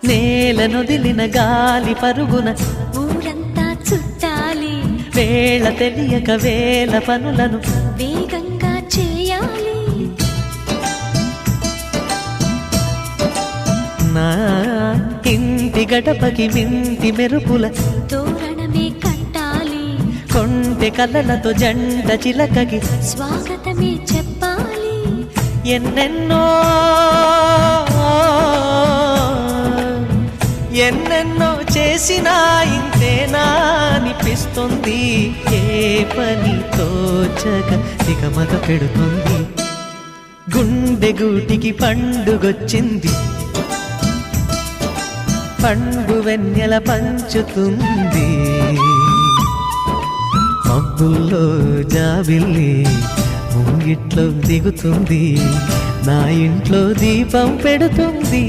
నేలనొదిలిన గాలి పరుగున ఊరంతా చుట్టాలి, వేళ తెలియక వేల పనులను వేగంగా చేయాలి. నా ఇంటి గడపకి మింటి మెరుపుల తోరణమే కట్టాలి, కొంటె కలలతో జంట చిలకకి స్వాగతమే చెప్పాలి. ఎన్నెన్నో ఎన్నెన్నో చేసినా ఇంతేనా అనిపిస్తుంది. ఏ పని తోచక దిగమగ పెడుతుంది. గుండె గూటికి పండుగొచ్చింది, పండు వెన్నెల పంచుతుంది. మబ్బుల్లో జాబిల్లి ముంగిట్లో దిగుతుంది, నా ఇంట్లో దీపం పెడుతుంది.